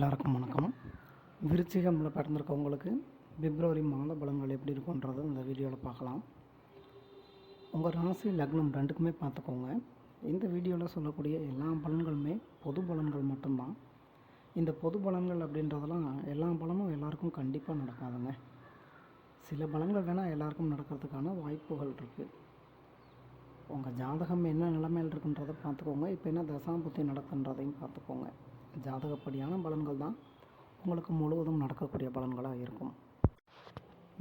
எல்லாருக்கும் வணக்கம். விருச்சிகமில் பிறந்திருக்கவங்களுக்கு பிப்ரவரி மாத பலன்கள் எப்படி இருக்குன்றது இந்த வீடியோவில் பார்க்கலாம். உங்கள் ராசி லக்னம் ரெண்டுக்குமே பார்த்துக்கோங்க. இந்த வீடியோவில் சொல்லக்கூடிய எல்லா பலன்களுமே பொது பலன்கள் மட்டும்தான். இந்த பொது பலன்கள் அப்படின்றதெல்லாம் எல்லா பலனும் எல்லாருக்கும் கண்டிப்பாக நடக்காதுங்க. சில பலன்கள் வேணால் எல்லாருக்கும் நடக்கிறதுக்கான வாய்ப்புகள் இருக்குது. உங்கள் ஜாதகம் என்ன நிலைமையில் இருக்குன்றதை பார்த்துக்கோங்க. இப்போ என்ன தசாபுத்தி நடக்குன்றதையும் பார்த்துக்கோங்க. ஜாதகப்படியான பலன்கள் தான் உங்களுக்கு முழுவதும் நடக்கக்கூடிய பலன்களாக இருக்கும்.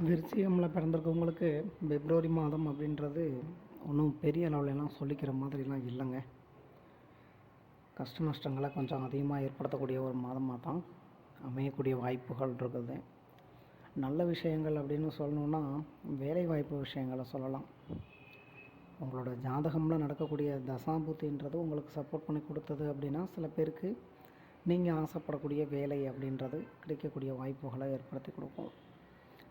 விருச்சிகமில் பிறந்திருக்கவங்களுக்கு பிப்ரவரி மாதம் அப்படின்றது ஒன்றும் பெரிய அளவுலலாம் சொல்லிக்கிற மாதிரிலாம் இல்லைங்க. கஷ்ட நஷ்டங்களை கொஞ்சம் அதிகமாக ஏற்படுத்தக்கூடிய ஒரு மாதமாக தான் அமையக்கூடிய வாய்ப்புகள் இருக்குது. நல்ல விஷயங்கள் அப்படின்னு சொல்லணுன்னா வேலைவாய்ப்பு விஷயங்களை சொல்லலாம். உங்களோட ஜாதகமில் நடக்கக்கூடிய தசாபுத்தின்றது உங்களுக்கு சப்போர்ட் பண்ணி கொடுத்தது அப்படின்னா சில பேருக்கு நீங்கள் ஆசைப்படக்கூடிய வேலை அப்படின்றது கிடைக்கக்கூடிய வாய்ப்புகளை ஏற்படுத்தி கொடுக்கும்.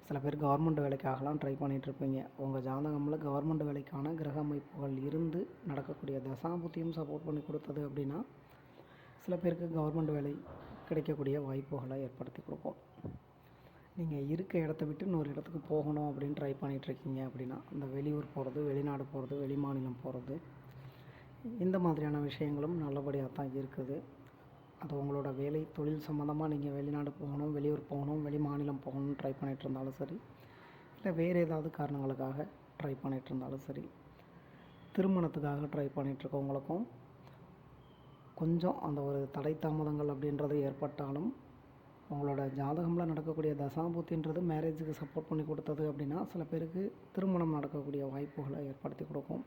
சில பேர் கவர்மெண்ட் வேலைக்காகலாம் ட்ரை பண்ணிகிட்ருப்பீங்க. உங்கள் ஜாதகமில் கவர்மெண்ட் வேலைக்கான கிரக அமைப்புகள் இருந்து நடக்கக்கூடிய தசாபுத்தியும் சப்போர்ட் பண்ணி கொடுத்தது அப்படின்னா சில பேருக்கு கவர்மெண்ட் வேலை கிடைக்கக்கூடிய வாய்ப்புகளை ஏற்படுத்தி கொடுக்கும். நீங்கள் இருக்க இடத்த விட்டு இன்னொரு இடத்துக்கு போகணும் அப்படின்னு ட்ரை பண்ணிகிட்ருக்கீங்க அப்படின்னா இந்த வெளியூர் போகிறது, வெளிநாடு போகிறது, வெளி மாநிலம் போகிறது, இந்த மாதிரியான விஷயங்களும் நல்லபடியாக தான் இருக்குது. அது உங்களோட வேலை தொழில் சம்மந்தமாக நீங்கள் வெளிநாடு போகணும், வெளியூர் போகணும், வெளி மாநிலம் போகணும்னு ட்ரை பண்ணிகிட்டு இருந்தாலும் சரி, இல்லை வேறு ஏதாவது காரணங்களுக்காக ட்ரை பண்ணிகிட்டு இருந்தாலும் சரி, திருமணத்துக்காக ட்ரை பண்ணிகிட்ருக்கவங்களுக்கும் கொஞ்சம் அந்த ஒரு தடை தாமதங்கள் அப்படின்றது ஏற்பட்டாலும் உங்களோட ஜாதகமில் நடக்கக்கூடிய தசாபுத்தின்றது மேரேஜுக்கு சப்போர்ட் பண்ணி கொடுத்தது அப்படின்னா சில பேருக்கு திருமணம் நடக்கக்கூடிய வாய்ப்புகளை ஏற்படுத்தி கொடுக்கும்.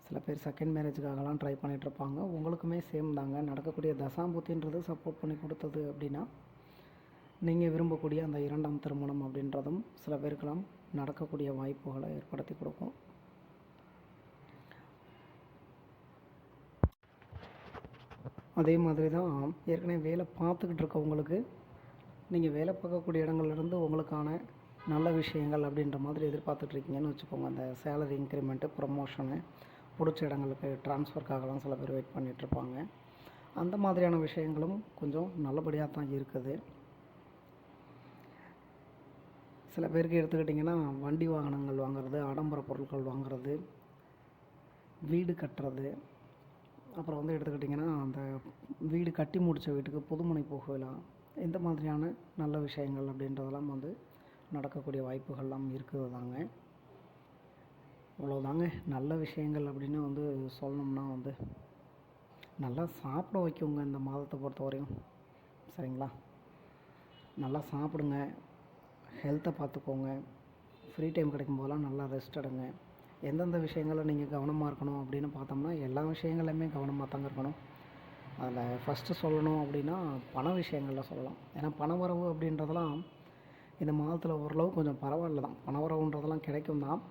சில பேர் செகண்ட் மேரேஜுக்காகலாம் ட்ரை பண்ணிகிட்ருப்பாங்க. உங்களுக்குமே சேம் தாங்க. நடக்கக்கூடிய தசாபுத்தின்றது சப்போர்ட் பண்ணி கொடுத்தது அப்படின்னா நீங்கள் விரும்பக்கூடிய அந்த இரண்டாம் திருமணம் அப்படின்றதும் சில பேருக்கெல்லாம் நடக்கக்கூடிய வாய்ப்புகளை ஏற்படுத்தி கொடுக்கும். அதே மாதிரி தான் ஏற்கனவே வேலை பார்த்துக்கிட்டு இருக்கவங்களுக்கு நீங்கள் வேலை பார்க்கக்கூடிய இடங்கள்லேருந்து உங்களுக்கான நல்ல விஷயங்கள் அப்படின்ற மாதிரி எதிர்பார்த்துட்ருக்கீங்கன்னு வச்சுக்கோங்க. அந்த சேலரி இன்க்ரிமெண்ட்டு, ப்ரமோஷனு, பிடிச்ச இடங்களுக்கு ட்ரான்ஸ்ஃபருக்காகலாம் சில பேர் வெயிட் பண்ணிகிட்ருப்பாங்க. அந்த மாதிரியான விஷயங்களும் கொஞ்சம் நல்லபடியாக தான் இருக்குது. சில பேருக்கு எடுத்துக்கிட்டிங்கன்னா வண்டி வாகனங்கள் வாங்குறது, ஆடம்பர பொருட்கள் வாங்குறது, வீடு கட்டுறது, அப்புறம் வந்து எடுத்துக்கிட்டிங்கன்னா அந்த வீடு கட்டி முடித்த வீட்டுக்கு புதுமனை புகலாம், இந்த மாதிரியான நல்ல விஷயங்கள் அப்படின்றதெல்லாம் வந்து நடக்கக்கூடிய வாய்ப்புகள்லாம் இருக்குது தாங்க. இவ்வளோதாங்க நல்ல விஷயங்கள் அப்படின்னு வந்து சொல்லணும்னா வந்து நல்லா சாப்பிட வைக்குங்க இந்த மாதத்தை பொறுத்த வரையும். சரிங்களா? நல்லா சாப்பிடுங்க, ஹெல்த்தை பார்த்துக்கோங்க, ஃப்ரீ டைம் கிடைக்கும் போதெல்லாம் நல்லா ரெஸ்ட் எடுங்க. எந்தெந்த விஷயங்களில் நீங்கள் கவனமாக இருக்கணும் அப்படின்னு பார்த்தோம்னா எல்லா விஷயங்களையுமே கவனமாக தாங்க இருக்கணும். அதில் ஃபஸ்ட்டு சொல்லணும் அப்படின்னா பண விஷயங்களில் சொல்லலாம். ஏன்னா பணவரவு அப்படின்றதெல்லாம் இந்த மாதத்தில் ஓரளவு கொஞ்சம் பரவாயில்ல தான். பணவரவுன்றதெல்லாம் கிடைக்கும் தான்.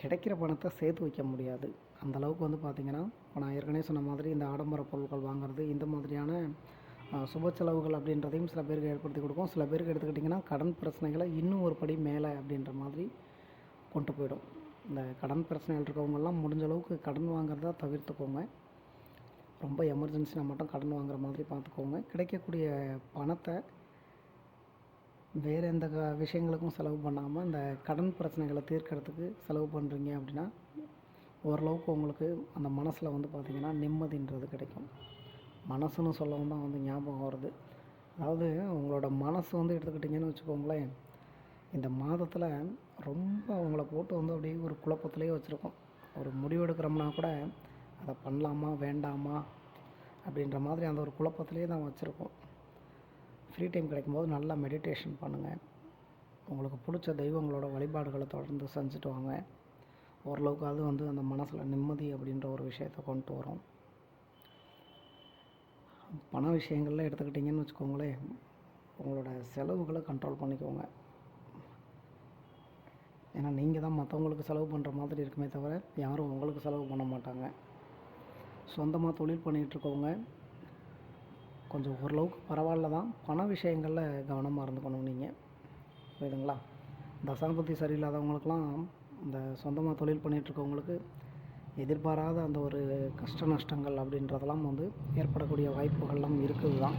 கிடைக்கிற பணத்தை சேர்த்து வைக்க முடியாது. அந்தளவுக்கு வந்து பார்த்திங்கன்னா இப்போ நான் ஏற்கனவே சொன்ன மாதிரி இந்த ஆடம்பர பொருட்கள் வாங்குறது, இந்த மாதிரியான சுப செலவுகள் அப்படின்றதையும் சில பேருக்கு ஏற்படுத்தி கொடுக்கும். சில பேருக்கு எடுத்துக்கிட்டிங்கன்னா கடன் பிரச்சனைகளை இன்னும் ஒரு படி மேலே அப்படின்ற மாதிரி கொண்டு போயிடும். இந்த கடன் பிரச்சனைகள் இருக்கவங்கெல்லாம் முடிஞ்ச அளவுக்கு கடன் வாங்குறதா தவிர்த்துக்கோங்க. ரொம்ப எமர்ஜென்சினா மட்டும் கடன் வாங்குற மாதிரி பார்த்துக்கோங்க. கிடைக்கக்கூடிய பணத்தை வேறு எந்த விஷயங்களுக்கும் செலவு பண்ணாமல் இந்த கடன் பிரச்சனைகளை தீர்க்கறதுக்கு செலவு பண்ணுறீங்க அப்படின்னா ஓரளவுக்கு உங்களுக்கு அந்த மனசில் வந்து பார்த்திங்கன்னா நிம்மதின்றது கிடைக்கும். மனசுன்னு சொல்லவும் தான் வந்து ஞாபகம் வருது. அதாவது உங்களோட மனசு வந்து எடுத்துக்கிட்டிங்கன்னு வச்சுக்கோங்களேன், இந்த மாதத்தில் ரொம்ப அவங்கள போட்டு வந்து அப்படியே ஒரு குழப்பத்திலே வச்சுருக்கோம். ஒரு முடிவு எடுக்கிறோம்னா கூட அதை பண்ணலாமா வேண்டாமா அப்படின்ற மாதிரி அந்த ஒரு குழப்பத்திலே தான் வச்சுருக்கோம். ஃப்ரீ டைம் கிடைக்கும்போது நல்லா மெடிடேஷன் பண்ணுங்கள். உங்களுக்கு பிடிச்ச தெய்வங்களோட வழிபாடுகளை தொடர்ந்து செஞ்சுட்டு வாங்க. ஓரளவுக்கு அது வந்து அந்த மனசில் நிம்மதி அப்படின்ற ஒரு விஷயத்தை கொண்டு வரும். பண விஷயங்களில் எடுத்துக்கிட்டிங்கன்னு வச்சுக்கோங்களேன், உங்களோட செலவுகளை கண்ட்ரோல் பண்ணிக்கோங்க. ஏன்னா நீங்கள் தான் மற்றவங்களுக்கு செலவு பண்ணுற மாதிரி இருக்குமே தவிர யாரும் உங்களுக்கு செலவு பண்ண மாட்டாங்க. சொந்தமாக தொழில் பண்ணிகிட்ருக்கவங்க கொஞ்சம் ஓரளவுக்கு பரவாயில்ல தான். பண விஷயங்களில் கவனமாக இருந்துக்கணும் நீங்கள். புரியுதுங்களா? தசாபுத்தி சரியில்லாதவங்களுக்கெல்லாம் இந்த சொந்தமாக தொழில் பண்ணிகிட்ருக்கவங்களுக்கு எதிர்பாராத அந்த ஒரு கஷ்ட நஷ்டங்கள் அப்படின்றதெல்லாம் வந்து ஏற்படக்கூடிய வாய்ப்புகள்லாம் இருக்குது தான்.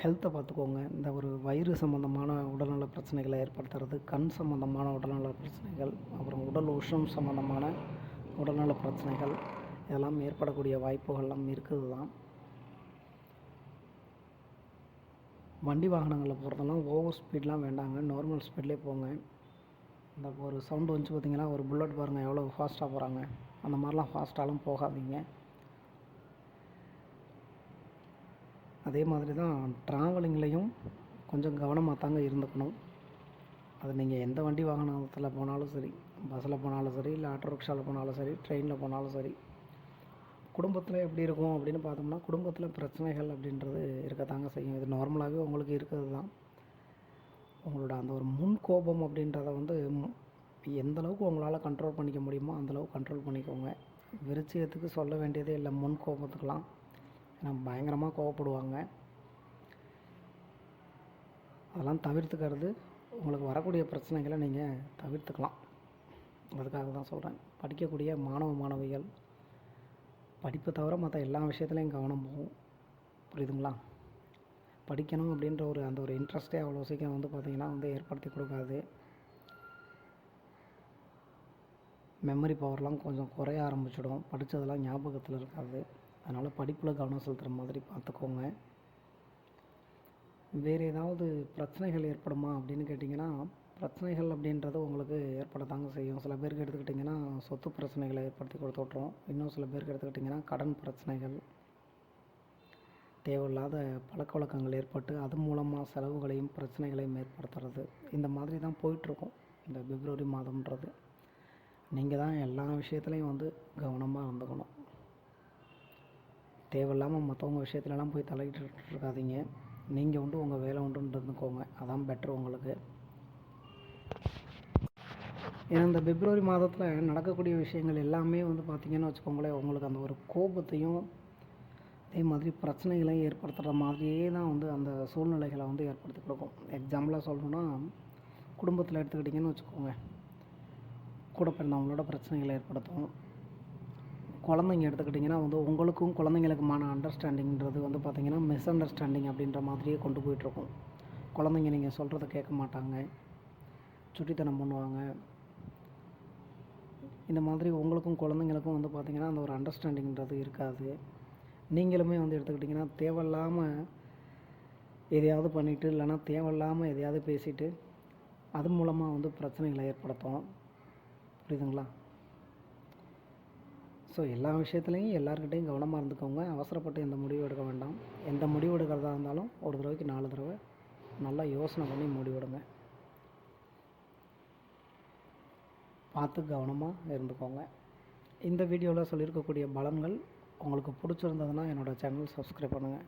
ஹெல்த்தை பார்த்துக்கோங்க. இந்த ஒரு வயிறு சம்மந்தமான உடல்நல பிரச்சனைகளை ஏற்படுத்துறது, கண் சம்மந்தமான உடல்நல பிரச்சனைகள், அப்புறம் உடல் உஷ்ணம் சம்மந்தமான உடல்நல பிரச்சனைகள் இதெல்லாம் ஏற்படக்கூடிய வாய்ப்புகள்லாம் இருக்குது தான். வண்டி வாகனங்களில் போகிறதெல்லாம் ஓவர் ஸ்பீட்லாம் வேண்டாங்க, நார்மல் ஸ்பீட்லேயே போங்க. இந்த ஒரு சவுண்டு வந்துச்சு பார்த்தீங்கன்னா, ஒரு புல்லட் பாருங்கள் எவ்வளோ ஃபாஸ்ட்டாக போகிறாங்க. அந்த மாதிரிலாம் ஃபாஸ்ட்டாலாம் போகாதீங்க. அதே மாதிரி தான் ட்ராவலிங்லேயும் கொஞ்சம் கவனமாக தாங்க இருந்துக்கணும். அது நீங்கள் எந்த வண்டி வாகனத்தில் போனாலும் சரி, பஸ்ஸில் போனாலும் சரி, இல்லை ஆட்டோ ரிக்ஷாவில் போனாலும் சரி, ட்ரெயினில் போனாலும் சரி, குடும்பத்தில் எப்படி இருக்கும் அப்படின்னு பார்த்தோம்னா, குடும்பத்தில் பிரச்சனைகள் அப்படின்றது இருக்கத்தாங்க செய்யும். இது நார்மலாகவே உங்களுக்கு இருக்கிறது தான். உங்களோட அந்த ஒரு முன் கோபம் அப்படின்றத வந்து எந்த அளவுக்கு உங்களால் கண்ட்ரோல் பண்ணிக்க முடியுமோ அந்தளவுக்கு கண்ட்ரோல் பண்ணிக்கோங்க. விருச்சிகத்துக்கு சொல்ல வேண்டியதே இல்லை, முன் கோபத்துக்கெலாம். ஏன்னா பயங்கரமாக கோவப்படுவாங்க. அதெல்லாம் தவிர்த்துக்கிறது உங்களுக்கு வரக்கூடிய பிரச்சனைகளை நீங்கள் தவிர்த்துக்கலாம். அதுக்காக தான் சொல்கிறேன். படிக்கக்கூடிய மாணவ மாணவிகள் படிப்பை தவிர மற்ற எல்லா விஷயத்துலையும் கவனம் போகும். புரியுதுங்களா? படிக்கணும் அப்படின்ற அந்த ஒரு இன்ட்ரெஸ்ட்டே அவ்வளோ சீக்கிரம் வந்து பார்த்திங்கன்னா வந்து ஏற்படுத்தி கொடுக்காது. மெமரி பவர்லாம் கொஞ்சம் குறைய ஆரம்பிச்சிடும். படித்ததெல்லாம் ஞாபகத்தில் இருக்காது. அதனால் படிப்பில் கவனம் செலுத்துகிற மாதிரி பார்த்துக்கோங்க. வேறு ஏதாவது பிரச்சனைகள் ஏற்படுமா அப்படின்னு கேட்டிங்கன்னா, பிரச்சனைகள் அப்படின்றது உங்களுக்கு ஏற்படத்தாங்க செய்யும். சில பேருக்கு எடுத்துக்கிட்டிங்கன்னா சொத்து பிரச்சனைகளை ஏற்படுத்தி கொடுத்து விட்ரும். இன்னும் சில பேருக்கு எடுத்துக்கிட்டிங்கன்னா கடன் பிரச்சனைகள், தேவையில்லாத பழக்க வழக்கங்கள் ஏற்பட்டு அது மூலமாக செலவுகளையும் பிரச்சனைகளையும் ஏற்படுத்துறது, இந்த மாதிரி தான் போயிட்டுருக்கும் இந்த பிப்ரவரி மாதம்ன்றது. நீங்கள் தான் எல்லா விஷயத்துலையும் வந்து கவனமாக இருந்துக்கணும். தேவையில்லாமல் மற்றவங்க விஷயத்துலலாம் போய் தலையிட்டு இருக்காதீங்க. நீங்கள் உண்டு உங்கள் வேலை உண்டுன்னு இருந்துக்கோங்க. அதான் பெட்ரு உங்களுக்கு. ஏன்னா இந்த பிப்ரவரி மாதத்தில் நடக்கக்கூடிய விஷயங்கள் எல்லாமே வந்து பார்த்திங்கன்னு வச்சுக்கோங்களேன், உங்களுக்கு அந்த ஒரு கோபத்தையும் அதே மாதிரி பிரச்சனைகளையும் ஏற்படுத்துகிற மாதிரியே தான் வந்து அந்த சூழ்நிலைகளை வந்து ஏற்படுத்தி கொடுக்கும். எக்ஸாம்பிளாக சொல்லணுன்னா, குடும்பத்தில் எடுத்துக்கிட்டிங்கன்னு வச்சுக்கோங்க, கூட பிறந்தவங்களோட பிரச்சனைகளை ஏற்படுத்தும். குழந்தைங்க எடுத்துக்கிட்டிங்கன்னா வந்து உங்களுக்கும் குழந்தைங்களுக்குமான அண்டர்ஸ்டாண்டிங்கிறது வந்து பார்த்திங்கன்னா மிஸ் அண்டர்ஸ்டாண்டிங் அப்படின்ற மாதிரியே கொண்டு போயிட்டுருக்கும். குழந்தைங்க நீங்கள் சொல்கிறத கேட்க மாட்டாங்க, சுட்டித்தனம் பண்ணுவாங்க. இந்த மாதிரி உங்களுக்கும் குழந்தைங்களுக்கும் வந்து பார்த்திங்கன்னா அந்த ஒரு அண்டர்ஸ்டாண்டிங்கிறது இருக்காது. நீங்களுமே வந்து எடுத்துக்கிட்டிங்கன்னா தேவையில்லாமல் எதையாவது பண்ணிவிட்டு, இல்லைனா தேவையில்லாமல் எதையாவது பேசிவிட்டு அது மூலமாக வந்து பிரச்சனைகளை ஏற்படுத்தும். புரியுதுங்களா? ஸோ எல்லா விஷயத்துலையும் எல்லாருக்கிட்டையும் கவனமாக இருந்துக்கோங்க. அவசரப்பட்டு எந்த முடிவு எடுக்க வேண்டாம். எந்த முடிவு எடுக்கிறதா இருந்தாலும் ஒரு தடவைக்கு 4 தடவை நல்லா யோசனை பண்ணி முடிவெடுங்க. பார்த்து கவனமாக இருந்துக்கோங்க. இந்த வீடியோவில் சொல்லியிருக்கக்கூடிய பலன்கள் உங்களுக்கு பிடிச்சிருந்ததுன்னா என்னோடய சேனல் சப்ஸ்கிரைப் பண்ணுங்கள்.